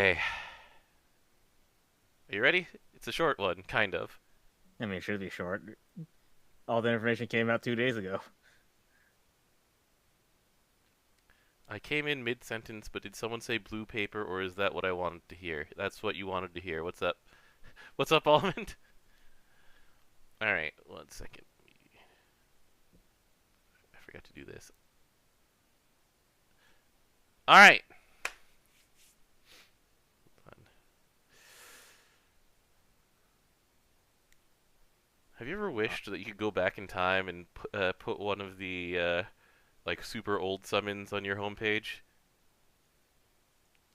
Hey, are you ready? It's a short one, kind of. I mean, it should be short. All the information came out 2 days ago. I came in mid-sentence, but did someone say blue paper, or is that what I wanted to hear? That's what you wanted to hear. What's up? What's up, Almond? Alright, 1 second. I forgot to do this. Alright! Have you ever wished that you could go back in time and put one of the, like, super old summons on your homepage?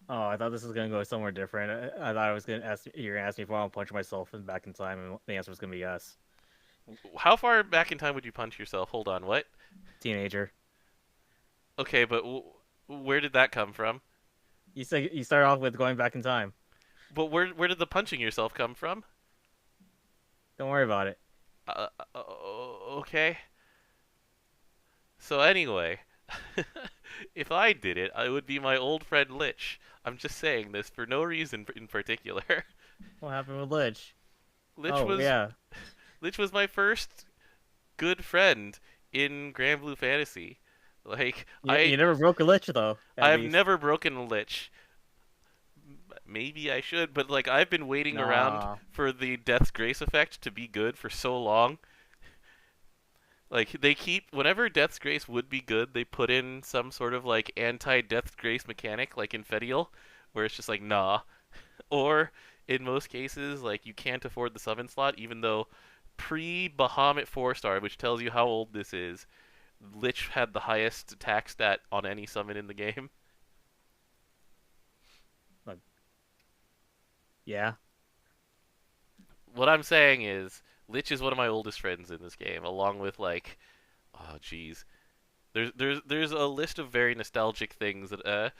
Oh, I thought this was gonna go somewhere different. I thought I was gonna ask you're gonna ask me if I want to punch myself back in time, and the answer was gonna be yes. How far back in time would you punch yourself? Hold on, what? Teenager. Okay, but where did that come from? You said you started off with going back in time. But where did the punching yourself come from? Don't worry about it. Okay. So anyway, if I did it, I would be my old friend Lich. I'm just saying this for no reason in particular. What happened with Lich? Lich Oh was yeah, Lich was my first good friend in Granblue Fantasy. Like you never broke a Lich though. At I've least. never broken a Lich. Maybe I should, but like I've been waiting around Nah. for the Death's Grace effect to be good for so long. Like they keep whenever Death's Grace would be good, they put in some sort of like anti-Death's Grace mechanic, like in Fedial, where it's just like nah. Or in most cases, like you can't afford the summon slot, even though pre-Bahamut 4-star, which tells you how old this is, Lich had the highest attack stat on any summon in the game. Like, yeah. What I'm saying is, Lich is one of my oldest friends in this game, along with like, oh jeez, there's a list of very nostalgic things that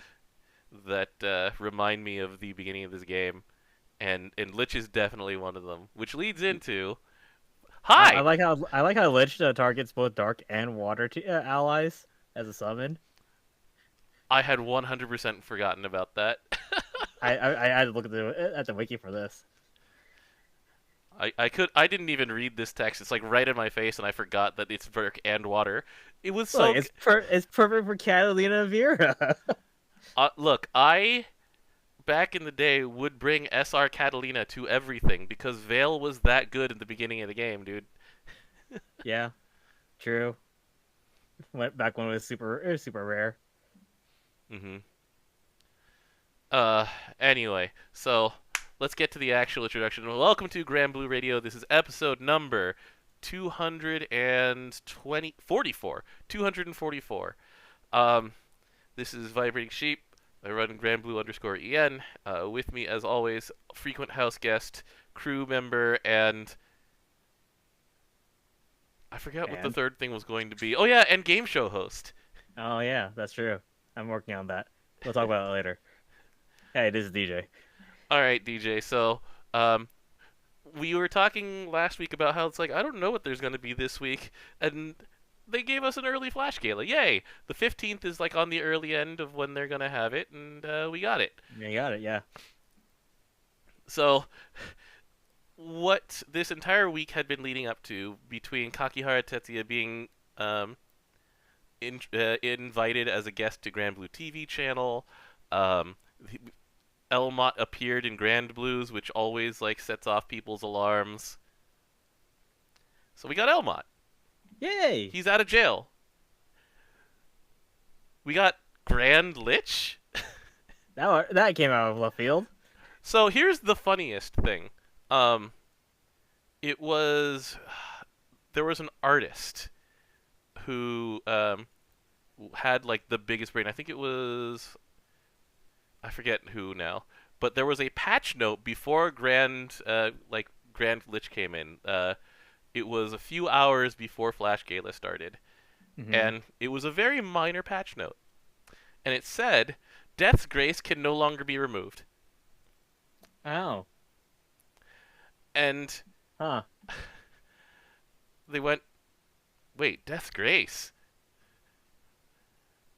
remind me of the beginning of this game, and Lich is definitely one of them. Which leads into I hi. like how Lich targets both dark and water allies as a summon. I had 100% forgotten about that. I had to look at the wiki for this. I didn't even read this text. It's like right in my face, and I forgot that it's dark and water. It was Look, so. it's perfect for Catalina and Vera. Look, I back in the day would bring SR Catalina to everything because Vale was that good in the beginning of the game, dude. Yeah, true. Went back when it was super rare. Mhm. Uh anyway, so let's get to the actual introduction. Welcome to Granblue Radio. This is episode number 244. 244. Um this is Vibrating Sheep. I run Granblue underscore EN. With me, as always, frequent house guest, crew member, and I forgot what the And third thing was going to be. Oh yeah, and game show host. oh yeah, that's true. I'm working on that. We'll talk about it later. Hey, this is DJ. All right, DJ. So, um, we were talking last week about how it's like I don't know what there's going to be this week, and they gave us an early Flash Gala. Yay! The 15th is like on the early end of when they're going to have it, and we got it. You got it. Yeah. So, what this entire week had been leading up to, between Kakihara Tetsuya being invited as a guest to Granblue TV channel, um, Elmot appeared in Granblues, which always like sets off people's alarms. So we got Elmot. Yay! He's out of jail. We got Grand Lich. That came out of left field. So here's the funniest thing. Um, it was there was an artist who had like the biggest brain. I think it was I forget who now, but there was a patch note before Grand Lich came in. It was a few hours before Flash Gala started, Hmm. and it was a very minor patch note, and it said Death's Grace can no longer be removed, Oh. and Huh. they went, wait, Death's Grace?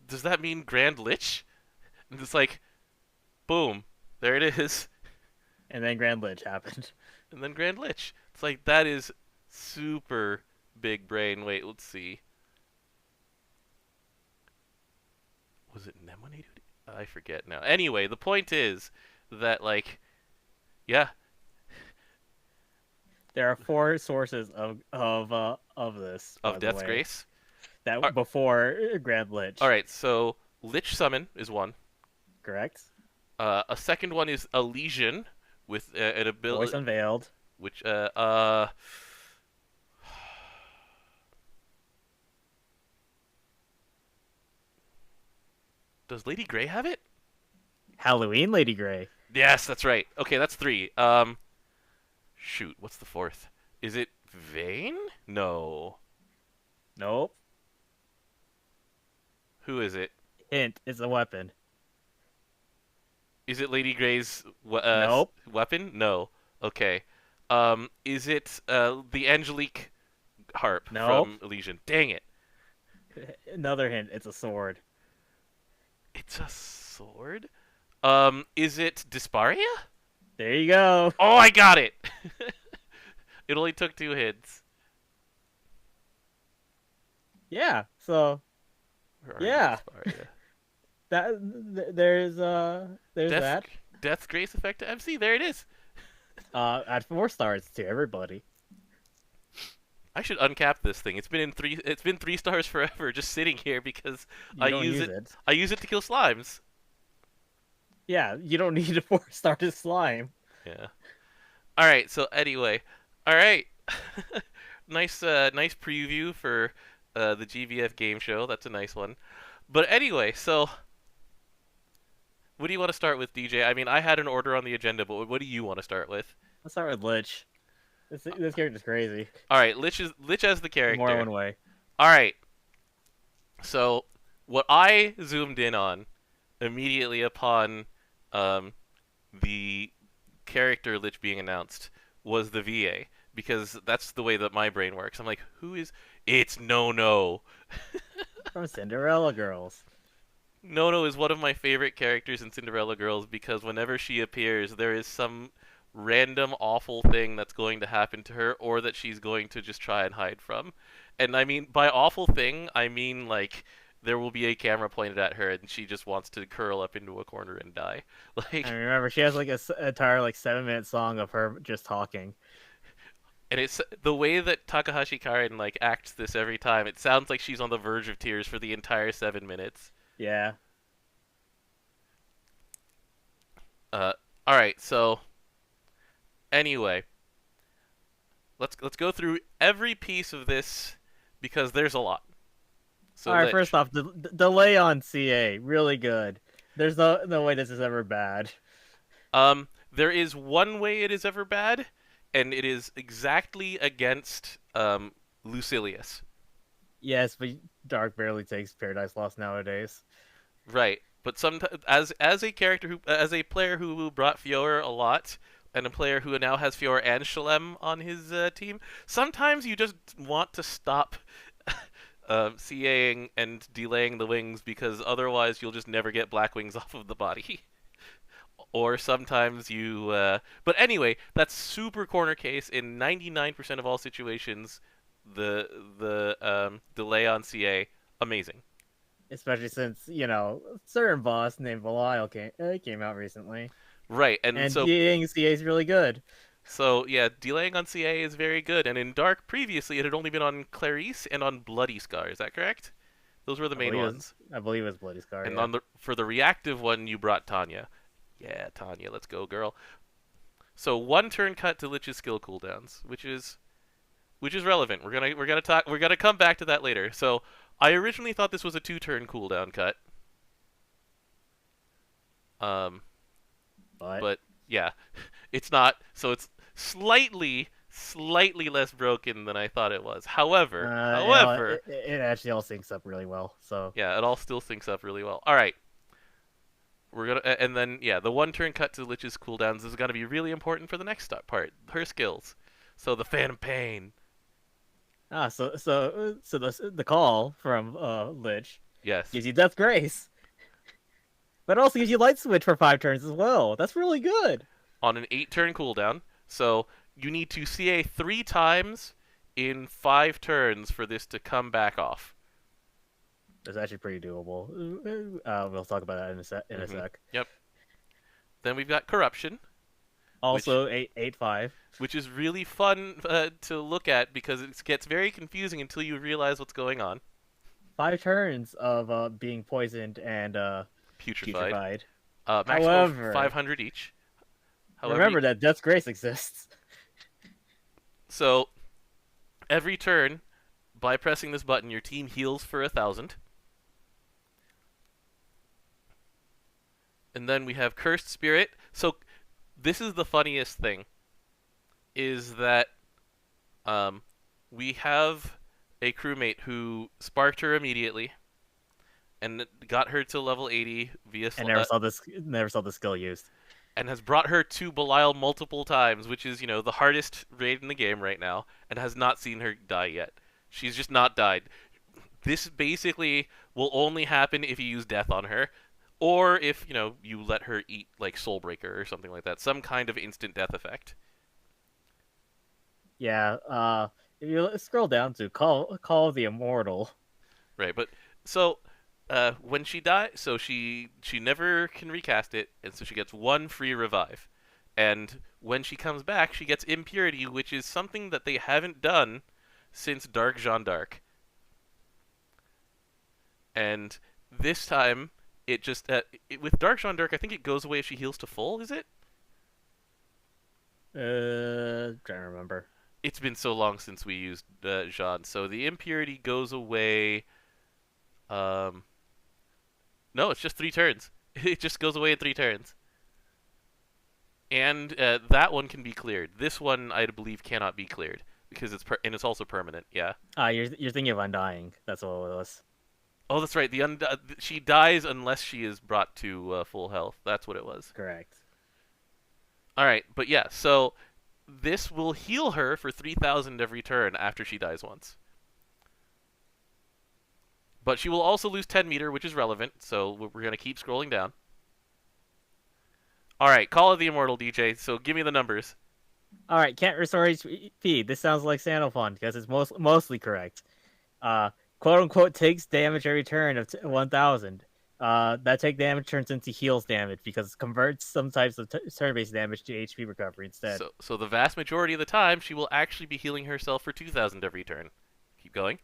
Does that mean Grand Lich? And it's like, boom, There it is. And then Grand Lich happened. And then Grand Lich. It's like, that is super big brain. Wait, let's see. Was it Nemonade? I forget now. Anyway, the point is that, like, yeah, There are 4 sources of this, by of the Death's way. Grace. That before Grand Lich. All right, so Lich Summon is one. Correct? A second one is Elysian with an Voice ability, Unveiled. which does Lady Grey have it? Halloween Lady Grey. Yes, that's right. Okay, that's 3. Shoot, what's the 4th? Is it Vayne? No. Nope. Who is it? Hint, it's a weapon. Is it Lady Grey's Nope. weapon? No. Okay. Is it the Angelique harp Nope. from Elysian? Dang it. Another hint, it's a sword. It's a sword? Is it Disparia? There you go. Oh, I got it! It only took 2 hits. Yeah. So Where are yeah, you, Disparia? there's Death, that. Death's Grace effect to MC. There it is. At 4 stars to everybody. I should uncap this thing. It's been 3 stars forever, just sitting here because You don't use it. I use it to kill slimes. Yeah, you don't need a 4-star to slime. Yeah. All right. So anyway, all right. Nice preview for the GBF game show. That's a nice one. But anyway, so what do you want to start with, DJ? I mean, I had an order on the agenda, but what do you want to start with? Let's start with Lich. This character's crazy. All right, Lich as the character. More one way. All right. So what I zoomed in on immediately upon the character Lich being announced was the VA, because that's the way that my brain works. I'm like, who is? It's No. From Cinderella Girls. No is one of my favorite characters in Cinderella Girls because whenever she appears, there is some random awful thing that's going to happen to her, or that she's going to just try and hide from. And I mean, by awful thing, I mean like there will be a camera pointed at her and she just wants to curl up into a corner and die. Like, I remember she has like a entire like 7-minute song of her just talking. and it's the way that Takahashi Karin like acts this every time. It sounds like she's on the verge of tears for the entire 7 minutes. Yeah. All right, so anyway, let's go through every piece of this because there's a lot. So All right. Lich. First off, the delay on CA really good. There's no way this is ever bad. There is one way it is ever bad, and it is exactly against Lucilius. Yes, but Dark barely takes Paradise Lost nowadays. Right, but sometimes as a character as a player who brought Fiora a lot, and a player who now has Fiora and Shalem on his team, sometimes you just want to stop CAing and delaying the wings because otherwise you'll just never get black wings off of the body. Or sometimes you but anyway, that's super corner case in 99% of all situations. The delay on CA, amazing. Especially since, certain boss named Belial came out recently. Right, And so delaying CA is really good. So yeah, delaying on CA is very good, and in Dark previously it had only been on Clarice and on Bloody Scar. Is that correct? Those were the main ones. I believe it was Bloody Scar. And yeah. for the reactive one, you brought Tanya. Yeah, Tanya, let's go, girl. So 1 turn cut to Lich's skill cooldowns, which is relevant. We're gonna come back to that later. So I originally thought this was a 2-turn cooldown cut. But yeah, it's not. So it's slightly less broken than I thought it was. However, it actually all syncs up really well. So yeah, it all still syncs up really well. All right, we're gonna and then yeah, the 1-turn cut to Lich's cooldowns is gonna be really important for the next part. Her skills. So the Phantom Pain. so the call from Lich Yes. gives you Death Grace. But it also gives you light switch for 5 turns as well. That's really good. on an 8-turn cooldown. So you need to CA 3 times in 5 turns for this to come back off. That's actually pretty doable. We'll talk about that in a sec. Yep. Then we've got Corruption, which Also, 8-5. which is really fun to look at because it gets very confusing until you realize what's going on. 5 turns of being poisoned and Putrefied. putrefied. Maximum However, 500 each. However, remember that Death's Grace exists. So every turn, by pressing this button, your team heals for 1,000. And then we have Cursed Spirit. So this is the funniest thing, is that we have a crewmate who sparked her immediately and got her to level 80 via And never saw this skill used. and has brought her to Belial multiple times, which is, the hardest raid in the game right now, and has not seen her die yet. She's just not died. This basically will only happen if you use death on her, or if, you let her eat, like, Soulbreaker or something like that. Some kind of instant death effect. Yeah, if you scroll down to Call of the Immortal. Right, but, so, when she dies, so she never can recast it, and so she gets 1 free revive. And when she comes back, she gets Impurity, which is something that they haven't done since Dark Jeanne d'Arc. And this time, it just with Dark Jeanne d'Arc, I think it goes away if she heals to full. Is it? Trying to remember. It's been so long since we used Jeanne, so the Impurity goes away. No, it's just 3 turns. It just goes away in 3 turns. And that one can be cleared. This one, I believe, cannot be cleared because it's also permanent. Yeah. You're thinking of Undying. That's what it was. Oh, that's right. She dies unless she is brought to full health. That's what it was. Correct. All right, but yeah. So this will heal her for 3,000 every turn after she dies once. But she will also lose 10 meter, which is relevant. So we're gonna keep scrolling down. All right, Call of the Immortal, DJ. So give me the numbers. All right, can't restore HP. This sounds like Sandalphon because it's mostly correct. Quote unquote takes damage every turn of 1,000. That take damage turns into heals damage because it converts some types of turn-based damage to HP recovery instead. So the vast majority of the time, she will actually be healing herself for 2,000 every turn. Keep going.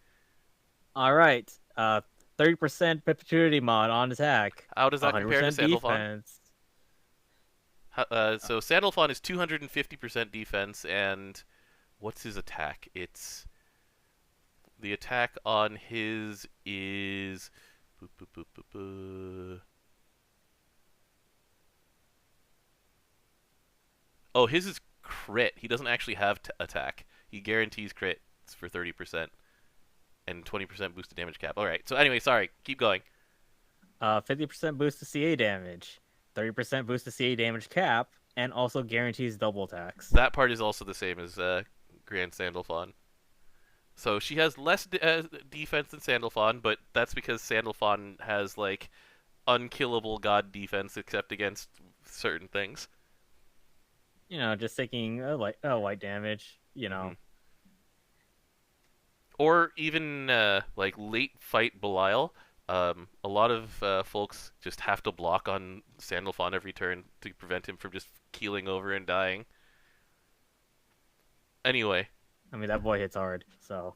All right. 30% perpetuity mod on attack. How does that compare to 100% Sandalphon? defense. So Sandalphon is 250% defense, and what's his attack? The attack on his is oh, his is crit. He doesn't actually have attack. He guarantees crit for 30% and 20% boosted damage cap. All right. So anyway, sorry. Keep going. 50% boost to CA damage. 30% boost to CA damage cap, and also guarantees double attacks. That part is also the same as Grand Sandalphon. So she has less defense than Sandalphon, but that's because Sandalphon has, like, unkillable god defense except against certain things. Just taking white damage, Or even, like, late fight Belial. A lot of folks just have to block on Sandalphon every turn to prevent him from just keeling over and dying. Anyway. I mean, that boy hits hard, so.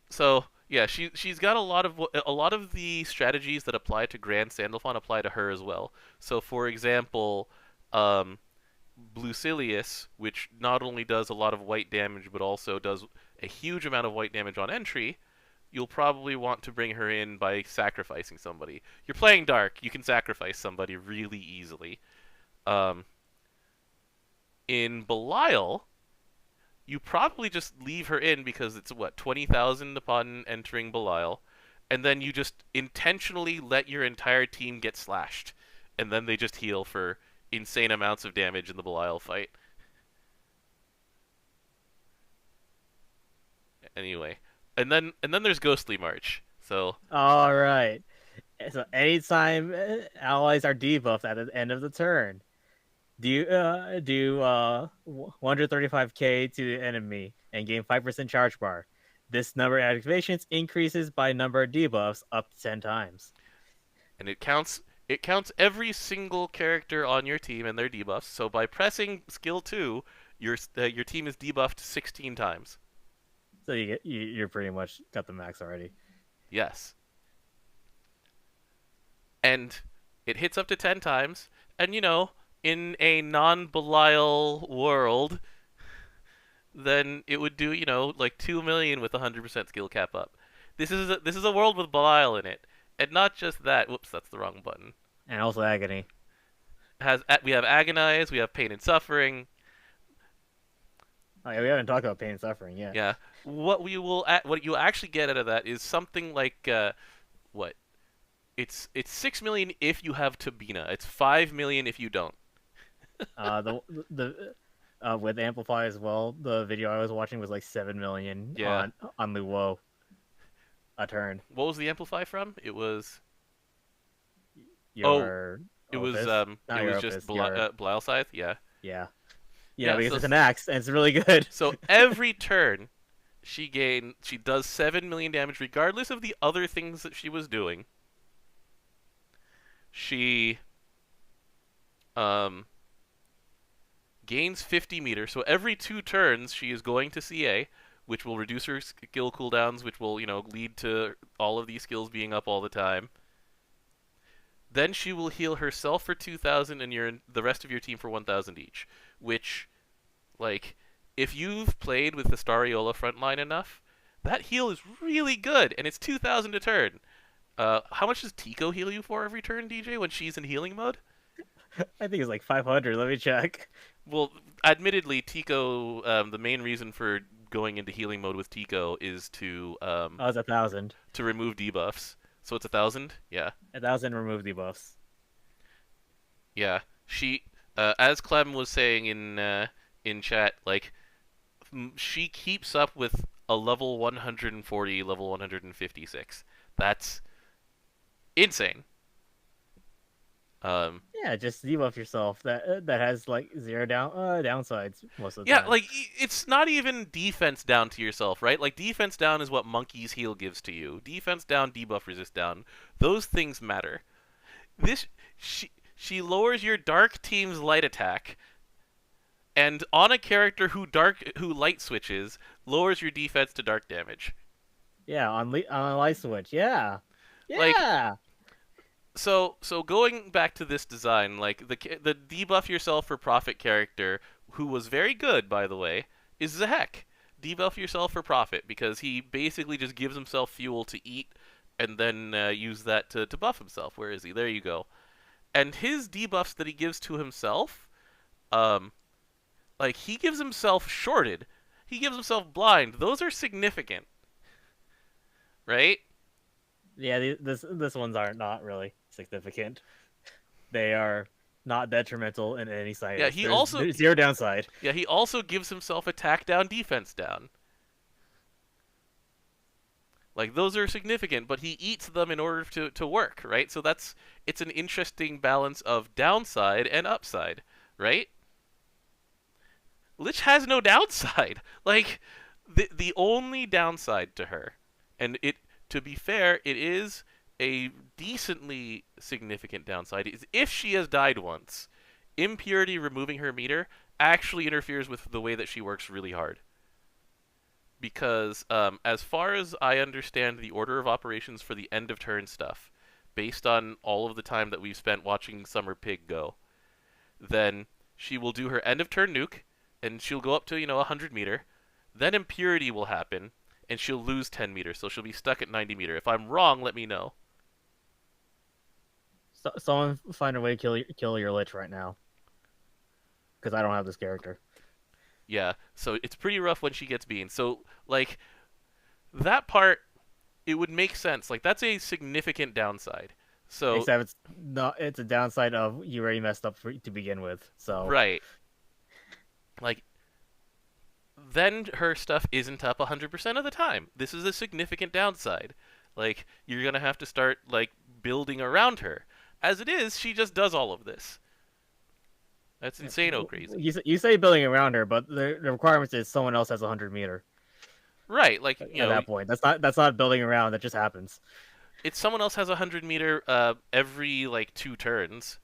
So yeah, she's got a lot of the strategies that apply to Grand Sandalphon apply to her as well. So for example, Blucilius, which not only does a lot of white damage but also does a huge amount of white damage on entry, you'll probably want to bring her in by sacrificing somebody. You're playing Dark, you can sacrifice somebody really easily. In Belial, you probably just leave her in because it's, 20,000 upon entering Belial, and then you just intentionally let your entire team get slashed, and then they just heal for insane amounts of damage in the Belial fight. Anyway, and then there's Ghostly March. So all right, So anytime allies are debuffed at the end of the turn, do 135k to the enemy and gain 5% charge bar. This number of activations increases by number of debuffs up to 10 times. And it counts every single character on your team and their debuffs. So by pressing skill 2, your team is debuffed 16 times. So you're pretty much got the max already. Yes. And it hits up to 10 times, and in a non-Belial world, then it would do, like 2 million with 100% skill cap up. This is a world with Belial in it. And not just that. Whoops, that's the wrong button. And also agony. We have Agonize, we have Pain and Suffering. Oh, yeah, we haven't talked about pain and suffering yet. Yeah. What you actually get out of that is something like what? It's 6 million if you have Tabina. It's 5 million if you don't. The with Amplify as well, the video I was watching was like 7 million Yeah. on Luo a turn. What was the Amplify from? It was Your it was Opus? Not it your was just Opus, your- Belial Scythe. Yeah. yeah. Yeah, Because so it's an axe and it's really good. So every turn, she does 7 million damage regardless of the other things that she was doing. She gains 50 meters. So every 2 turns, she is going to CA, which will reduce her skill cooldowns, which will lead to all of these skills being up all the time. Then she will heal herself for 2,000 and the rest of your team for 1,000 each. Which, like, if you've played with the Stariola frontline enough, that heal is really good, and it's 2,000 a turn. How much does Tico heal you for every turn, DJ, when she's in healing mode? I think it's like 500. Let me check. Well, admittedly, Tico, the main reason for going into healing mode with Tico is to Oh, it's 1,000. to remove debuffs. So it's 1,000? Yeah. 1,000 remove debuffs. Yeah. She, as Clem was saying in chat, like, she keeps up with a level 140, level 156. That's insane. Yeah, just debuff yourself. That has like zero downsides most of the Yeah, time. like, it's not even defense down to yourself, right? Like, defense down is what Monkey's Heal gives to you. Defense down, debuff resist down. Those things matter. She lowers your dark team's light attack, and on a character who light switches, lowers your defense to dark damage. Yeah, on a light switch. Yeah, Like, yeah. So going back to this design, like the debuff yourself for profit character, who was very good by the way, is Zahek. Debuff yourself for profit because he basically just gives himself fuel to eat and then use that to buff himself. Where is he? There you go. And his debuffs that he gives to himself, like he gives himself shorted, he gives himself blind. Those are significant, right? Yeah, this ones are not really significant. They are not detrimental in any side. Yeah, there's zero downside. Yeah, he also gives himself attack down, defense down. Like those are significant, but he eats them in order to work, right? So it's an interesting balance of downside and upside, right? Lich has no downside. Like the only downside to her, and to be fair, it is a decently significant downside, is if she has died once, Impurity removing her meter actually interferes with the way that she works really hard. Because as far as I understand the order of operations for the end of turn stuff, based on all of the time that we've spent watching Summer Pig go, then she will do her end of turn nuke, and she'll go up to 100 meter. Then Impurity will happen, and she'll lose 10 meters, so she'll be stuck at 90 meter. If I'm wrong, let me know. Someone find a way to kill your Lich right now, because I don't have this character. Yeah, so it's pretty rough when she gets beaten. So, like, that part, it would make sense. Like, that's a significant downside. So Except it's a downside of you already messed up to begin with. So right, like, then her stuff isn't up 100% of the time. This is a significant downside. Like, you're gonna have to start like building around her. As it is, she just does all of this. That's insane-o crazy. You say building around her, but the requirement is someone else has 100-meter. Right, like, At that point, that's not building around. That just happens. it's someone else has 100-meter every like 2 turns.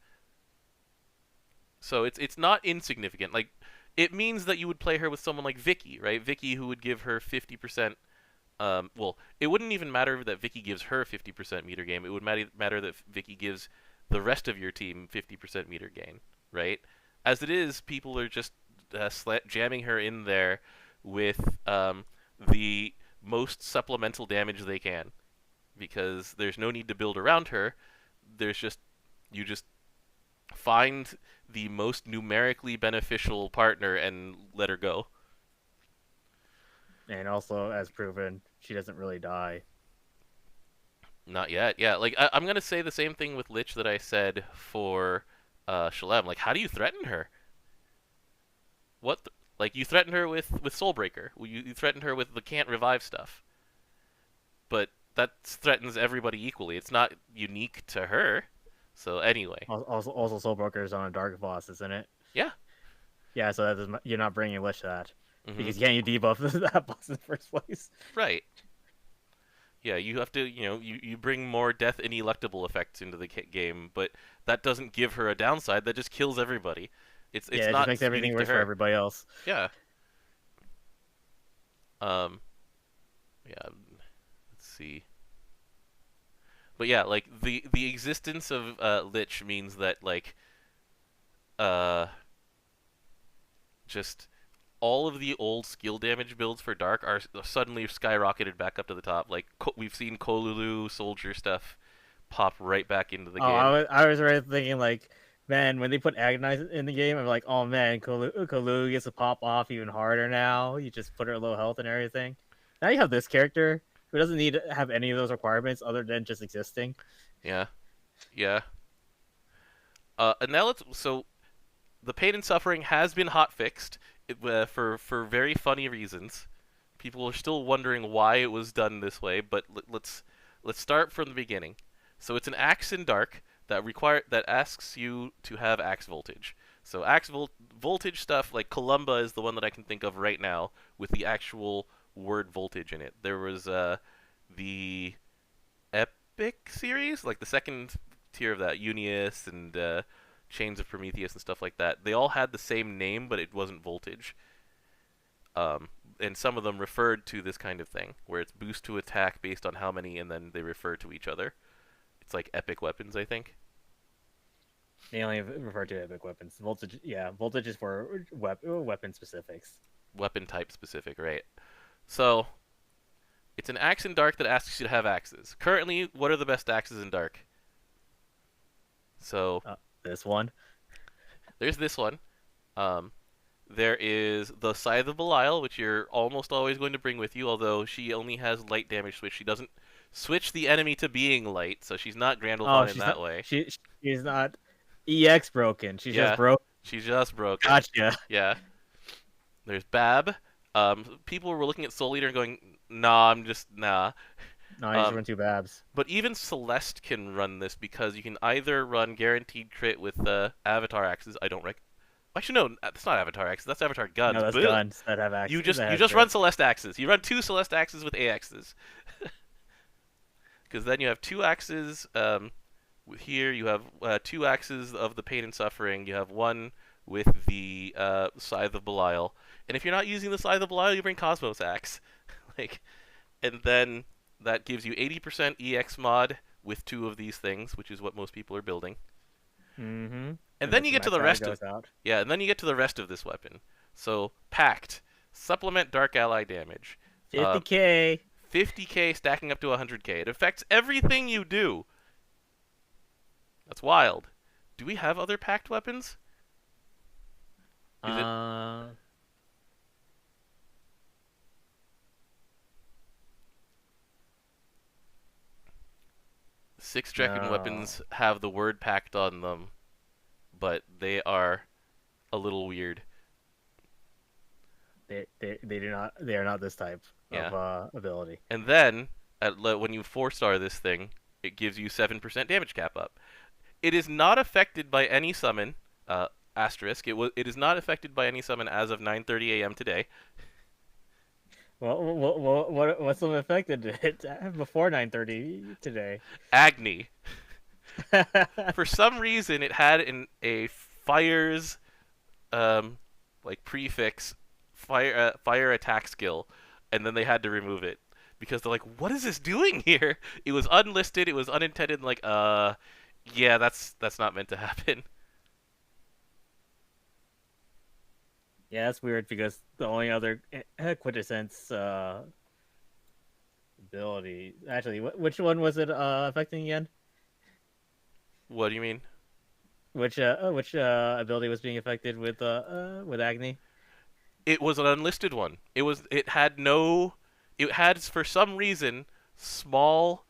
So it's not insignificant. Like, it means that you would play her with someone like Vicky, right? Vicky, who would give her 50%. Well, it wouldn't even matter that Vicky gives her 50% meter gain. It would matter that Vicky gives the rest of your team 50% meter gain, right? As it is, people are just jamming her in there with the most supplemental damage they can, because there's no need to build around her. There's just you just find the most numerically beneficial partner and let her go. And also, as proven, she doesn't really die. Not yet. Yeah, like I'm gonna say the same thing with Lich that I said for Shalem. Like, how do you threaten her? Like, you threaten her with Soulbreaker. You threaten her with the can't revive stuff. But that threatens everybody equally. It's not unique to her. So anyway. Also Soulbreaker is on a dark boss, isn't it? Yeah. Yeah, so you're not bringing Lich to that. Mm-hmm. Because you can't debuff that boss in the first place. Right. Yeah, you have to, you bring more death ineluctable effects into the game, but that doesn't give her a downside. That just kills everybody. It's it not just makes everything unique worse to her. for everybody else. Yeah. Yeah. Let's see. But yeah, like the existence of Lich means that like just all of the old skill damage builds for Dark are suddenly skyrocketed back up to the top. Like, we've seen Kolulu soldier stuff pop right back into the game. I was already thinking, like, man, when they put Agonize in the game, I'm like, oh man, Kolulu gets to pop off even harder now. You just put her at low health and everything. Now you have this character who doesn't need to have any of those requirements other than just existing. Yeah. Yeah. And now so the pain and suffering has been hot fixed for very funny reasons. People are still wondering why it was done this way, but let's start from the beginning. So it's an axe in Dark that asks you to have axe voltage. So axe voltage stuff like Columba is the one that I can think of right now with the actual word voltage in it. There was the Epic series, like the second tier of that, Unius and Chains of Prometheus and stuff like that. They all had the same name, but it wasn't voltage. And some of them referred to this kind of thing, where it's boost to attack based on how many, and then they refer to each other. It's like epic weapons, I think. They only refer to epic weapons. Voltage, yeah, voltage is for weapon specifics. Weapon type specific, right? So, it's an axe in Dark that asks you to have axes. Currently, what are the best axes in Dark? So, this one. There's this one. There is the Scythe of Belial, which you're almost always going to bring with you, although she only has light damage switch. She doesn't switch the enemy to being light, so she's not Granblue in that way. She's not EX broken. She's just broken. She's just broken. Gotcha. Yeah. There's Bab. People were looking at Soul Eater and going, nah. No, you just run 2 Babs. But even Celeste can run this, because you can either run Guaranteed Crit with Avatar Axes. Actually, no, that's not Avatar Axes. That's Avatar Guns. No, that's guns that have axes. You just run Celeste Axes. You run 2 Celeste Axes with AXs. Because then you have 2 axes. Here you have 2 axes of the pain and suffering. You have 1 with the Scythe of Belial. And if you're not using the Scythe of Belial, you bring Cosmos Axe. And then that gives you 80% EX mod with 2 of these things, which is what most people are building. Mm-hmm. And then you get to the rest of and then you get to the rest of this weapon. So Pact, supplement Dark Ally damage. 50k. 50k stacking up to 100k. It affects everything you do. That's wild. Do we have other Pact weapons? Six Draken weapons have the word Pact on them, but they are a little weird. They do not. They are not this type of ability. And then when you 4-star this thing, It gives you 7% damage cap up. It is not affected by any summon. Asterisk. It is not affected by any summon as of 9:30 a.m. today. What's the affected it before 9:30 today? Agni. For some reason, it had a fire's like prefix fire attack skill, and then they had to remove it because they're like, what is this doing here? It was unlisted. It was unintended. Like, yeah, that's not meant to happen. Yeah, that's weird because the only other quintessence ability. Actually, which one was it affecting again? What do you mean? Which ability was being affected with Agni? It was an unlisted one. It had no. It had for some reason small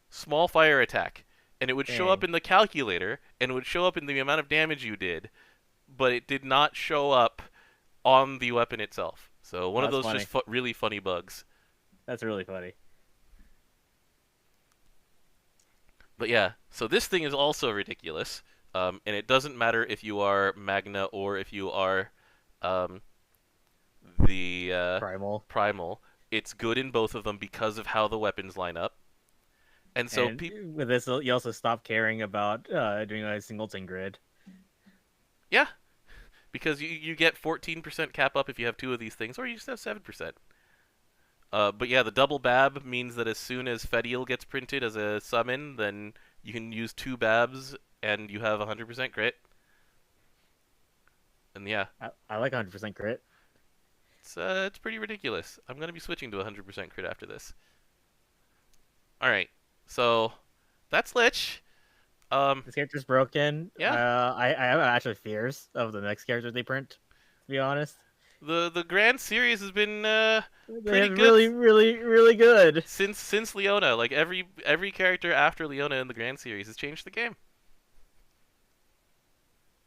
small fire attack, and it would show up Dang. in the calculator, and it would show up in the amount of damage you did, but it did not show up on the weapon itself. So one of That's those funny. just really funny bugs. That's really funny. But yeah, so this thing is also ridiculous, and it doesn't matter if you are Magna or if you are um, the Primal. Primal. It's good in both of them because of how the weapons line up. And so, And with this, you also stop caring about doing a singleton grid. yeah, because you get 14% cap up if you have two of these things, or you just have 7%. But yeah, the double Bab means that as soon as Fediel gets printed as a summon, then you can use two Babs and you have 100% crit. And yeah, I like 100% crit. it's pretty ridiculous. I'm gonna be switching to 100% crit after this. All right, so that's Lich. This character's broken. Yeah, I have actually fears of the next character they print. To be honest, the Grand Series has been pretty they're good really good. since Leona. Like every character after Leona in the Grand Series has changed the game.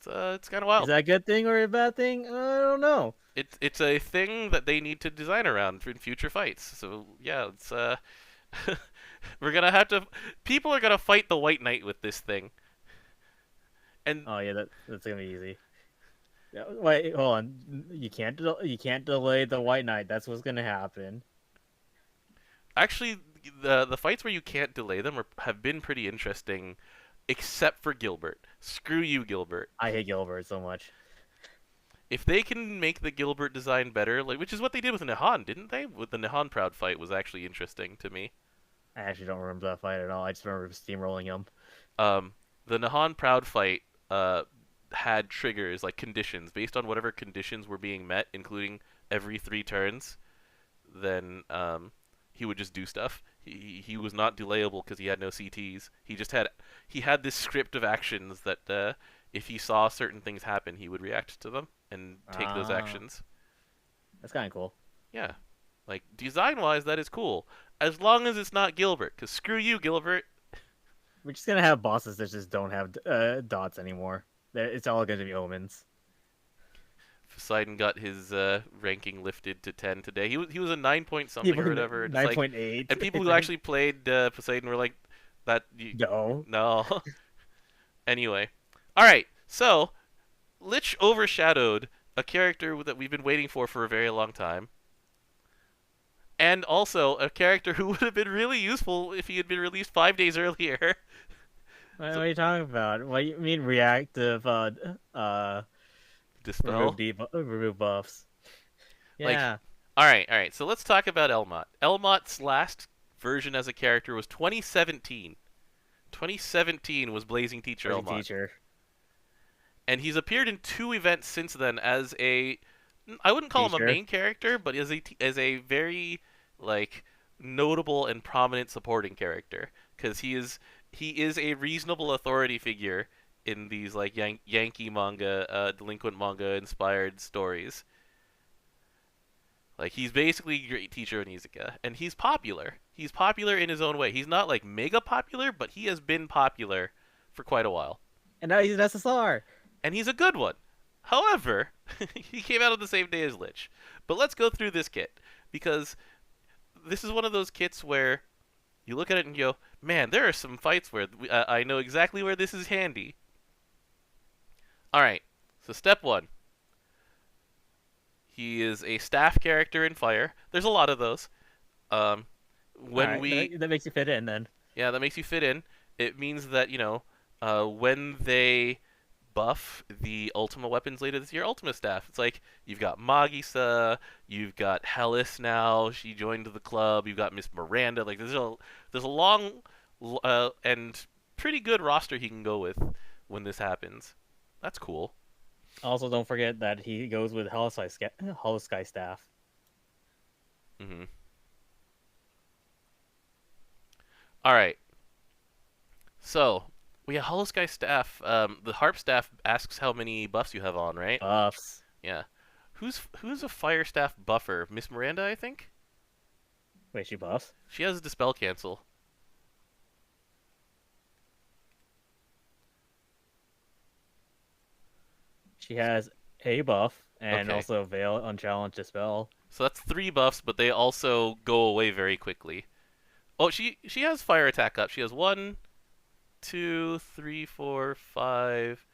It's kind of wild. Is that a good thing or a bad thing? I don't know. It's a thing that they need to design around in future fights. So yeah, it's we're gonna have to. People are gonna fight the White Knight with this thing. And Oh yeah, that's gonna be easy. Yeah, wait, hold on. You can't delay the White Knight. That's what's gonna happen. actually, the fights where you can't delay them have been pretty interesting, except for Gilbert. Screw you, Gilbert. I hate Gilbert so much. If they can make the Gilbert design better, like which is what they did with Nihan, didn't they? With the Nihan Proud fight was actually interesting to me. I actually don't remember that fight at all. I just remember steamrolling him. The Nihan Proud fight had triggers like conditions based on whatever conditions were being met, including every 3 turns. Then he would just do stuff. He was not delayable because he had no CTs. He had this script of actions that if he saw certain things happen, he would react to them and take those actions. That's kind of cool. Yeah, like design wise, that is cool as long as it's not Gilbert. Cause screw you, Gilbert. We're just gonna have bosses that just don't have dots anymore. It's all gonna be omens. Poseidon got his ranking lifted to 10 today. He was a 9 point something or whatever. 9.8. And people who actually played Poseidon were like, "That No. no." Anyway, all right. So Lich overshadowed a character that we've been waiting for a very long time, and also a character who would have been really useful if he had been released 5 days earlier. What are you talking about? What do you mean reactive? Dispel. Remove buffs. Like, Yeah. all right. So let's talk about Elmot. Elmot's last version as a character was 2017. 2017 was Blazing Teacher Blazing Elmot. Teacher. And he's appeared in 2 events since then as I wouldn't call him a Teacher. main character, but as a very like notable and prominent supporting character because he is a reasonable authority figure in these like Yankee manga, delinquent manga inspired stories. Like he's basically a great teacher in Izuka, and he's popular. He's popular in his own way. He's not like mega popular, but he has been popular for quite a while. And now he's an SSR. And he's a good one. However, he came out on the same day as Lich. But let's go through this kit because this is one of those kits where You look at it and you go, man, there are some fights where I know exactly where this is handy. All right, so step one. He is a staff character in Fire. There's a lot of those. Um, All when right, we that makes you fit in then. Yeah, that makes you fit in. It means that, when they buff the Ultima weapons later this year, Ultima staff, it's like you've got Magisa, you've got Hellas now, she joined the club, you've got Miss Miranda. Like there's a long and pretty good roster he can go with when this happens. That's cool. Also, don't forget that he goes with Hollow Sky staff. Mhm. All right. So, we have Hollow Sky staff. The Harp staff asks how many buffs you have on, right? Buffs. Yeah. Who's a fire staff buffer? Miss Miranda, I think. Wait, she buffs? She has dispel cancel. She has a buff and Okay. also Veil, Unchallenged, Dispel. So that's 3 buffs, but they also go away very quickly. Oh, she has fire attack up. She has 1, 2, 3, 4, 5,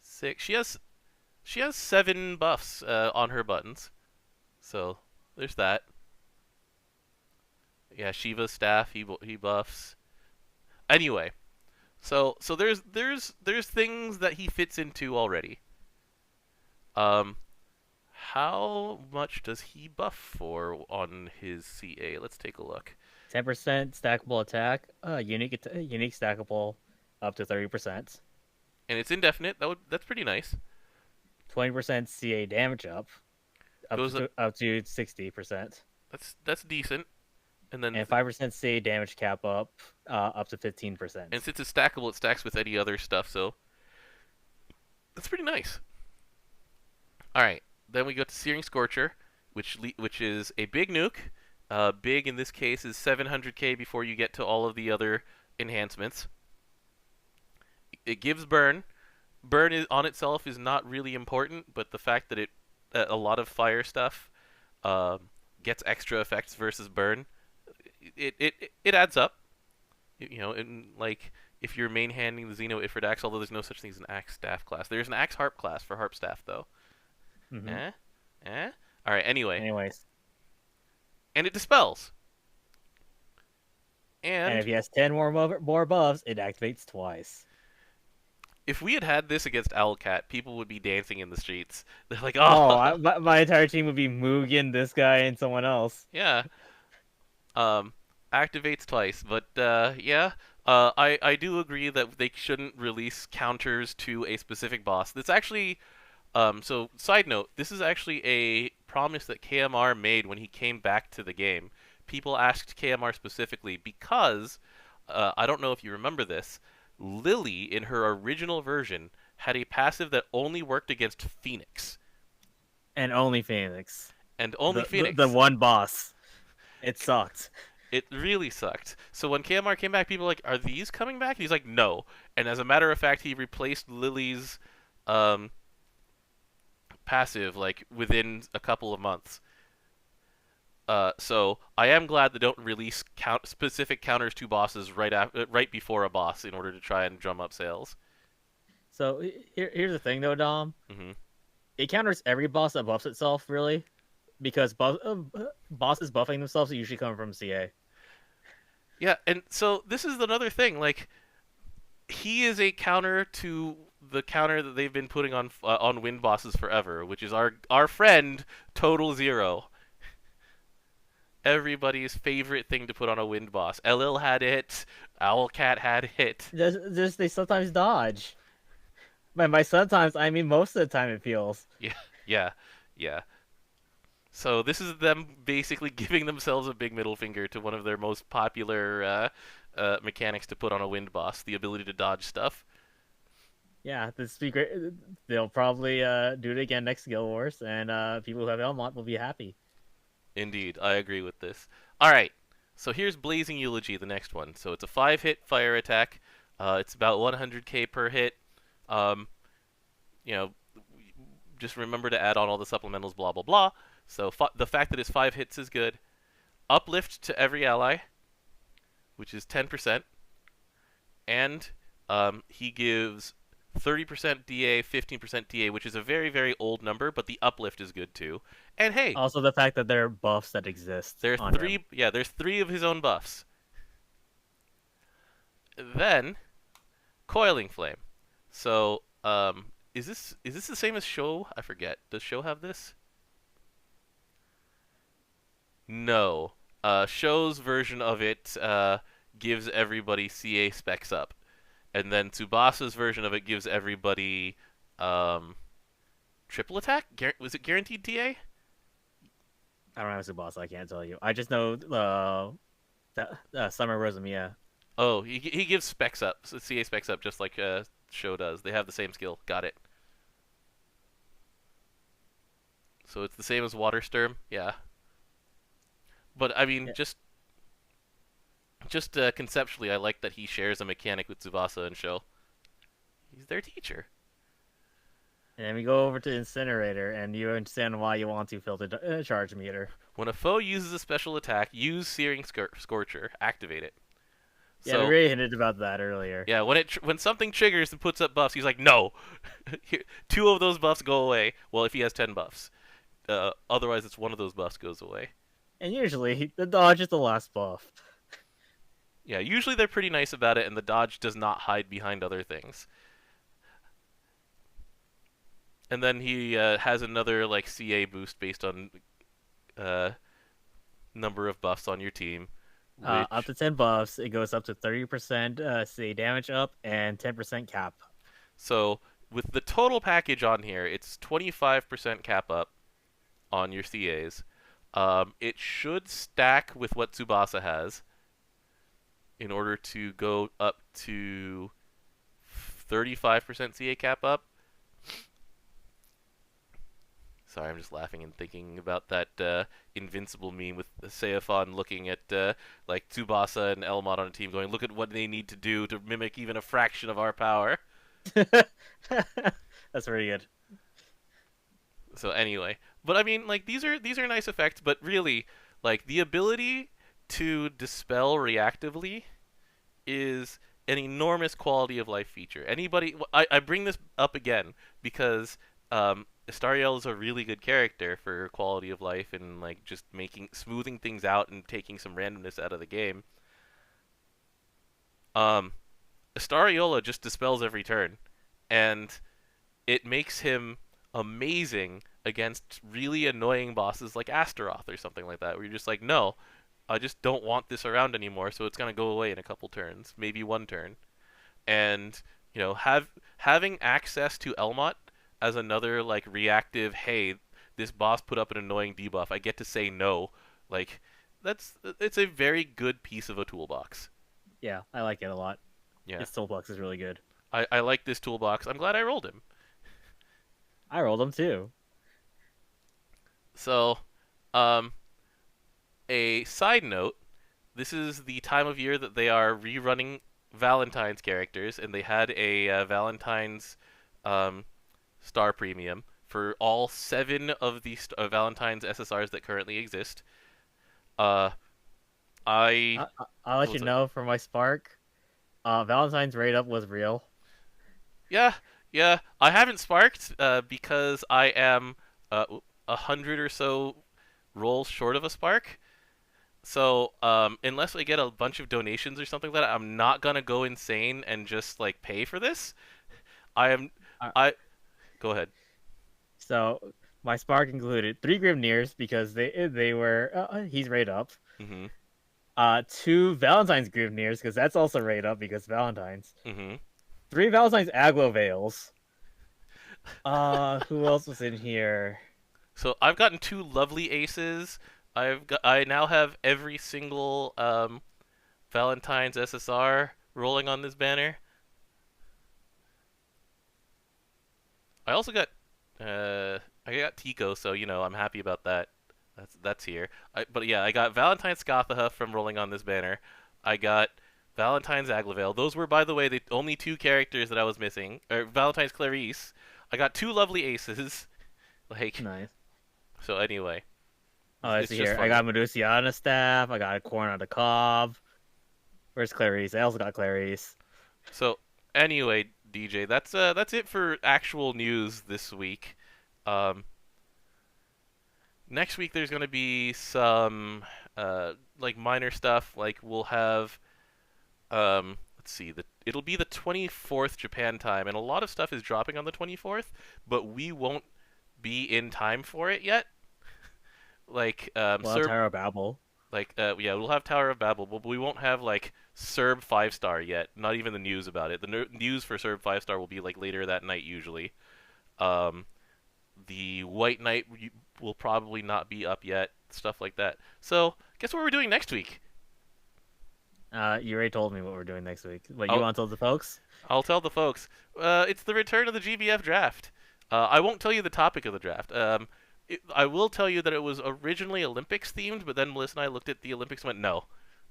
6. She has 7 buffs on her buttons. So there's that. Yeah, Shiva's staff he buffs. Anyway, so there's things that he fits into already. Um, how much does he buff for on his CA? Let's take a look. 10% stackable attack. Unique stackable up to 30%. And it's indefinite. That's pretty nice. 20% CA damage Goes up, up to 60%. that's decent. And then And 5% CA damage cap up to 15%. and since it's stackable, it stacks with any other stuff. So that's pretty nice. All right, then we go to Searing Scorcher, which is a big nuke. Big in this case is 700k before you get to all of the other enhancements. It gives burn. Burn is, on itself is not really important, but the fact that a lot of fire stuff gets extra effects versus burn, it adds up. And like if you're main handing the Xeno Ifrit axe, although there's no such thing as an axe staff class. There's an axe harp class for harp staff though. Mm-hmm. Eh? Eh? All right. Anyway, Anyways, and it dispels. and And if he has 10 more buffs, it activates twice. if we had had this against Owlcat, people would be dancing in the streets. They're like, Oh, oh, my entire team would be Mugen, this guy, and someone else. yeah. Um, activates twice, but yeah. I do agree that they shouldn't release counters to a specific boss. That's actually so side note, this is actually a promise that KMR made when he came back to the game. People asked KMR specifically because I don't know if you remember this. Lily in her original version had a passive that only worked against Phoenix And only Phoenix. and only Phoenix. The one boss. It sucked. It really sucked. So when KMR came back, people were like, "Are these coming back?" And he's like, "No." And as a matter of fact, he replaced Lily's passive like within a couple of months. So I am glad they don't release specific counters to bosses right before a boss in order to try and drum up sales. So here's the thing, though, Dom. Hmm. It counters every boss that buffs itself, really, because bosses buffing themselves usually come from CA. Yeah, and so this is another thing. Like, he is a counter to the counter that they've been putting on wind bosses forever, which is our friend Total Zero. Everybody's favorite thing to put on a wind boss. LL had it. Owlcat had it. Just they sometimes dodge. By sometimes, I mean most of the time. It feels. Yeah, yeah, yeah. So this is them basically giving themselves a big middle finger to one of their most popular mechanics to put on a wind boss, the ability to dodge stuff. Yeah, this be great. They'll probably do it again next Guild Wars, and people who have Elmont will be happy. Indeed, I agree with this. All right, so here's Blazing Eulogy, the next one. So it's a 5-hit fire attack. It's about 100k per hit. Um, you know, just remember to add on all the supplementals, blah blah blah. So the fact that it's 5 hits is good. Uplift to every ally, which is 10%, and he gives 30% DA, 15% DA, which is a very, very old number, but the uplift is good too. And hey, Also, the fact that there are buffs that exist there's on him. three. Yeah, there's three of his own buffs. Then coiling flame. So, is this the same as show? I forget. Does show have this? No. Show's version of it gives everybody CA specs up, and then Tsubasa's version of it gives everybody um, triple attack. Was it guaranteed TA? I don't have Tsubasa, I can't tell you. I just know Summer Rosamia. Oh, he gives specs up, so CA specs up, just like Show does. They have the same skill. Got it. So it's the same as Water Sturm. Yeah. But I mean, Yeah. just conceptually, I like that he shares a mechanic with Tsubasa and Show. He's their teacher. And then we go over to Incinerator, and you understand why you want to filter charge meter. When a foe uses a special attack, use Searing Scorcher. Activate it. Yeah, we So already hinted about that earlier. yeah, when something triggers and puts up buffs, he's like, no. Two of those buffs go away. Well, if he has 10 buffs. Otherwise, it's one of those buffs goes away. And usually, the dodge is the last buff. Yeah, usually they're pretty nice about it, and the dodge does not hide behind other things. And then he has another like CA boost based on uh, number of buffs on your team, Up which to 10 buffs, it goes up to 30% CA damage up and 10% cap. so with the total package on here, it's 25% cap up on your CAs. It should stack with what Tsubasa has in order to go up to 35% CA cap up. Sorry, I'm just laughing and thinking about that Invincible meme with Seifon looking at like Tsubasa and Elmont on a team going, look at what they need to do to mimic even a fraction of our power. That's very good. So anyway, but I mean, like these are nice effects, but really, like the ability to dispel reactively is an enormous quality of life feature. I bring this up again because Astariel is a really good character for quality of life and like just smoothing things out and taking some randomness out of the game. Um, Astariola just dispels every turn, and it makes him amazing against really annoying bosses like Astaroth or something like that, where you're just like, no, I just don't want this around anymore, so it's gonna go away in a couple turns, maybe one turn. And having access to Elmont as another like reactive, hey, this boss put up an annoying debuff, I get to say no. Like it's a very good piece of a toolbox. Yeah, I like it a lot. Yeah, His toolbox is really good. I like this toolbox. I'm glad I rolled him. I rolled them too. So, um, a side note: this is the time of year that they are rerunning Valentine's characters, and they had a Valentine's um, star premium for all 7 of the Valentine's SSRs that currently exist. Uh, I I'll let what you was it? know for my spark. Valentine's raid up was real. Yeah, yeah. I haven't sparked because I am 100 or so rolls short of a spark. So, unless I get a bunch of donations or something like that, I'm not gonna go insane and just like pay for this. I am. Uh, I go ahead. so my spark included 3 Grimneers because they were he's raid up. Mhm. 2 Valentine's Grimneers because that's also raid up because Valentine's. Mhm. 3 Valentine's Aglo Veils. Who else was in here? So I've gotten 2 lovely aces. I now have every single Valentine's SSR rolling on this banner. I also got I got Tico, so I'm happy about that. That's here. But yeah, I got Valentine's Scatha from rolling on this banner. I got Valentine's Aglavale. Those were, by the way, the only 2 characters that I was missing. Or Valentine's Clarice. I got 2 lovely aces. Like, Nice. so anyway, Oh, let's it's see just here. I funny. got Medusiana staff. I got a corn on the cob. Where's Clarice? I also got Clarice. So anyway, DJ, that's it for actual news this week. Um, Next week there's gonna be some like minor stuff. Like we'll have let's see, it'll be the 24th Japan time, and a lot of stuff is dropping on the 24th, but we won't be in time for it yet. Like Well, Tower of Babel. yeah, we'll have Tower of Babel, but we won't have like Serb 5-star yet. Not even the news about it. The news for Serb 5-star will be like later that night usually. Um, the White Knight will probably not be up yet. Stuff like that. So guess what we're doing next week? You already told me what we're doing next week. But you I'll want to tell the folks? I'll tell the folks. It's the return of the GBF draft. I won't tell you the topic of the draft. I will tell you that it was originally Olympics themed, but then Melissa and I looked at the Olympics and went,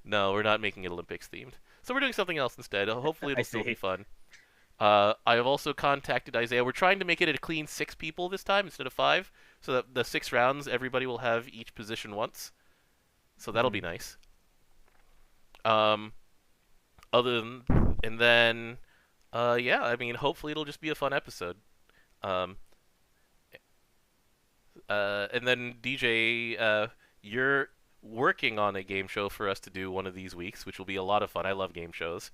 no, we're not making it Olympics themed. So we're doing something else instead. Hopefully I it'll still be see. fun. I have also contacted Isaiah. We're trying to make it a clean 6 people this time instead of 5, so that the 6 rounds everybody will have each position once. So that'll be nice. Um, other than and then, yeah, I mean, hopefully it'll just be a fun episode. Um, and then DJ, you're working on a game show for us to do one of these weeks, which will be a lot of fun. I love game shows.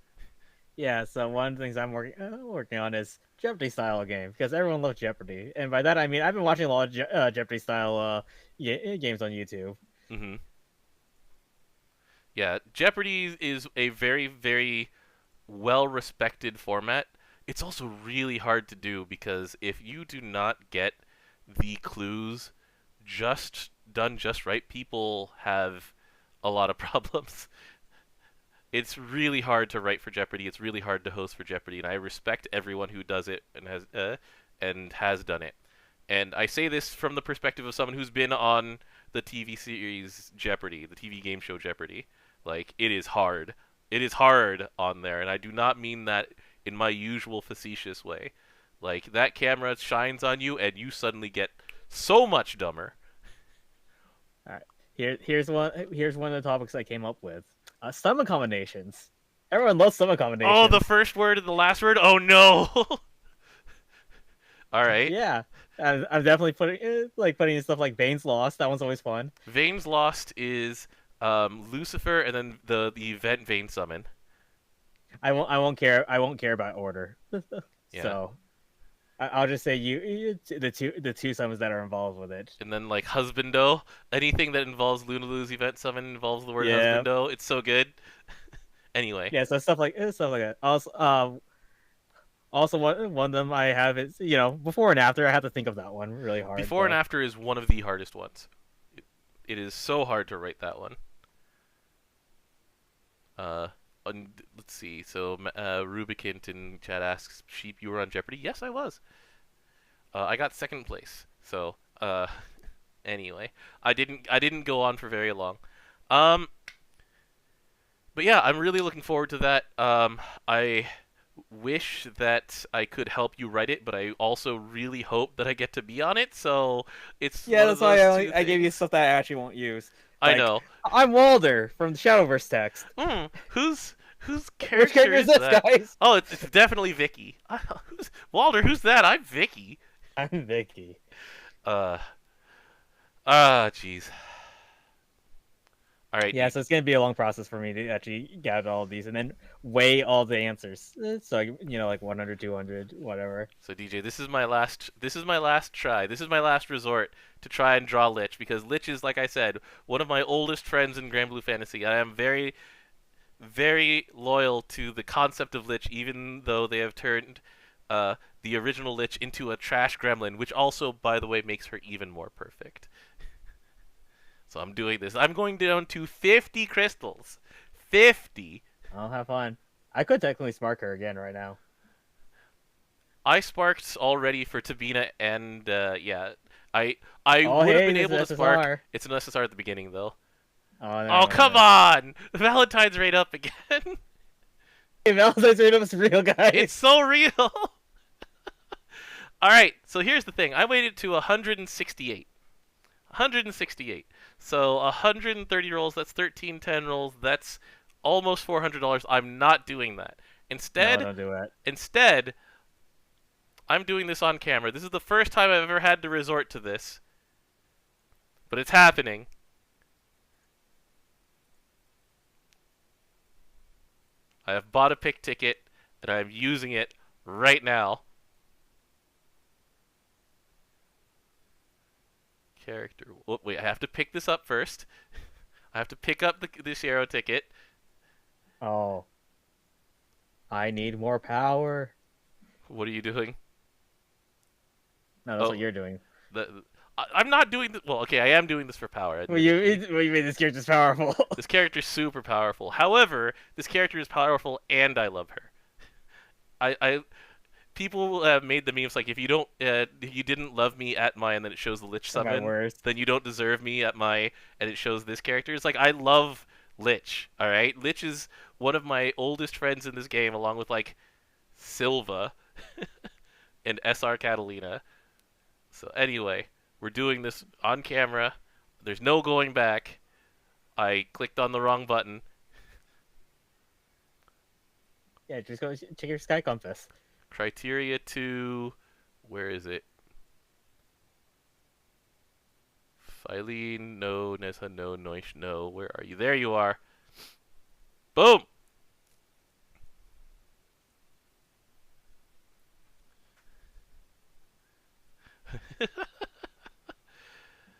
Yeah, so one of the things I'm working on is Jeopardy style game because everyone loves Jeopardy, and by that I mean I've been watching a lot of Jeopardy style games on YouTube. Hmm. Yeah, Jeopardy is a very, very well-respected format. It's also really hard to do because if you do not get the clues just done just right, people have a lot of problems. It's really hard to write for Jeopardy. It's really hard to host for Jeopardy, and I respect everyone who does it and has done it. And I say this from the perspective of someone who's been on the TV series Jeopardy, the TV game show Jeopardy. Like it is hard. It is hard on there, and I do not mean that in my usual facetious way. Like that camera shines on you, and you suddenly get so much dumber. All right, here's one of the topics I came up with. Stomach combinations. Everyone loves stomach Oh, the combinations. first word and the last word. Oh no! All right. Yeah, I'm definitely putting in stuff like Bane's Lost. That one's always fun. Vane's Lost is Lucifer, and then the event Vane summon. I won't care about order. Yeah. So I'll just say the two summons that are involved with it. And then like Husbando, anything that involves Lunalu's event summon involves the word Yeah, Husbando. It's so good. Anyway, yeah. So stuff like that. Also one of them I have is before and after. I have to think of that one really hard. before and after is one of the hardest ones. It is so hard to write that one. Let's see. So Rubicant in chat asks, "Sheep, you were on Jeopardy?" Yes, I was. I got second place. So anyway, I didn't go on for very long. Um, but yeah, I'm really looking forward to that. I wish that I could help you write it, but I also really hope that I get to be on it. So it's Yeah, one of that's why those two I gave you things. stuff that I actually won't use. I Like, know. I'm Walder from the Shadowverse text. Whose Which character character is is this, that? guys? Oh, it's definitely Vicky. Who's Walter? Who's that? I'm Vicky. I'm Vicky. Uh, jeez. All right, Yeah, so it's gonna be a long process for me to actually gather all of these and then weigh all the answers. So like 100, 200, whatever. So DJ, this is my last. This is my last try. This is my last resort to try and draw Lich because Lich is, like I said, one of my oldest friends in Granblue Fantasy. I am very, very loyal to the concept of Lich, even though they have turned the original Lich into a trash gremlin, which also, by the way, makes her even more perfect. So I'm doing this. I'm going down to 50 crystals. 50. I'll have fun. I could technically spark her again right now. I sparked already for Tabina, and yeah, I Oh, would have hey, been there's able an to spark. SSR. It's an SSR at the beginning, though. Oh, never Oh, mind, come then. on! The Valentine's rate up again. Hey, Valentine's Rate is real, guys. It's so real. All right, so here's the thing. I waited to 168. 168. So 130 rolls, that's 1310 rolls. That's almost $400. I'm not doing that. No, Instead, don't do it. instead, I'm doing this on camera. This is the first time I've ever had to resort to this, but it's happening. I have bought a pick ticket, and I'm using it right now. Character. Oh, wait, I have to pick this up first. I have to pick up the Shero ticket. Oh. I need more power. What are you doing? No, that's what you're doing. I'm not doing this. Well, okay, I am doing this for power. What you mean this character's powerful? This character's super powerful. However, this character is powerful, and I love her. People made the memes like, if you didn't love me at my, and then it shows the Lich summon, then you don't deserve me at my, and it shows this character. It's like, I love Lich. All right, Lich is one of my oldest friends in this game, along with like Silva and SR Catalina. So anyway, we're doing this on camera. There's no going back. I clicked on the wrong button. Yeah, just go check your Sky Compass. Criteria 2, where is it? Filene, no. Nessa, no. Noish, no. Where are you? There you are. Boom!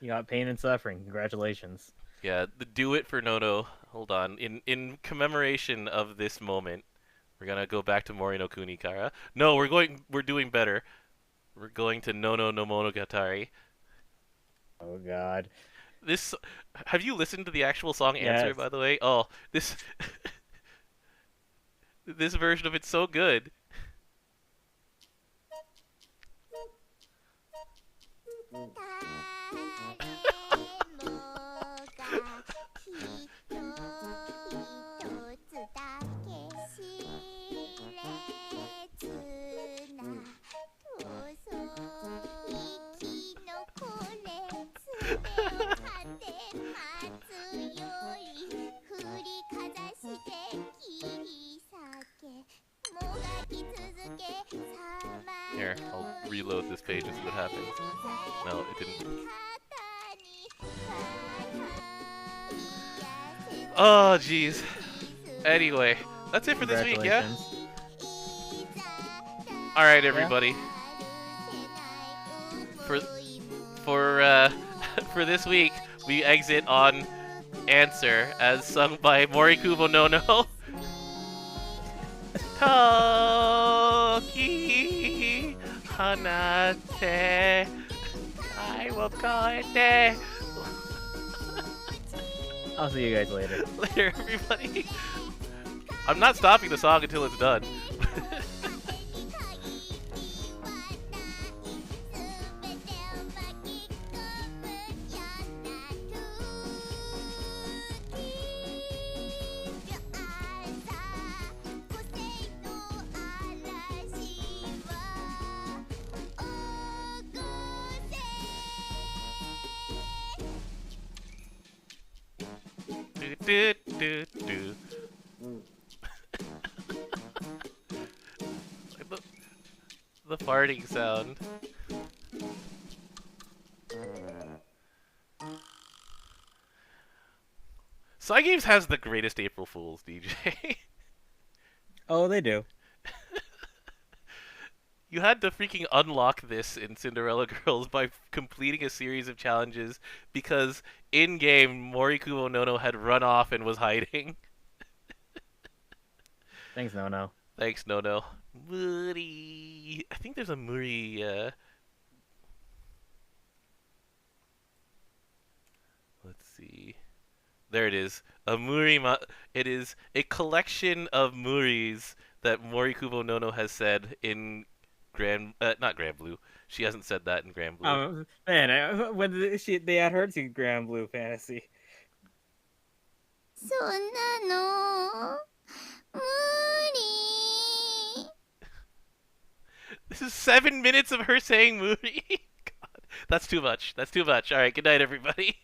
You got pain and suffering. Congratulations. Yeah, do it for Nono. Hold on. In commemoration of this moment, we're gonna go back to Mori no Kunikara. No, we're doing better. We're going to Nono no Monogatari. Oh god. This, have you listened to the actual song Answer, Yes. by the way? Oh, this this version of it's so good. Here, I'll reload this page and see what happens. No, it didn't. Oh, jeez. Anyway, that's it for this week, yeah? Alright, everybody. For for this week, we exit on Answer, as sung by Morikubo Nono. Toki hanate I will call it. I'll see you guys later. Later, everybody. I'm not stopping the song until it's done. The farting sound. Cygames has the greatest April Fools, DJ. Oh, they do. You had to freaking unlock this in Cinderella Girls by completing a series of challenges because in-game Morikubo Nono had run off and was hiding. Thanks, Nono. Thanks, Nono. Muri. I think there's a Muri. Let's see. There it is. A Muri. It is a collection of Muris that Morikubo Nono has said in not Granblue. She hasn't said that in Granblue. Man, when they had her to Granblue Fantasy. そんなの無理 This is 7 minutes of her saying Muri. God, that's too much. That's too much. All right, good night, everybody.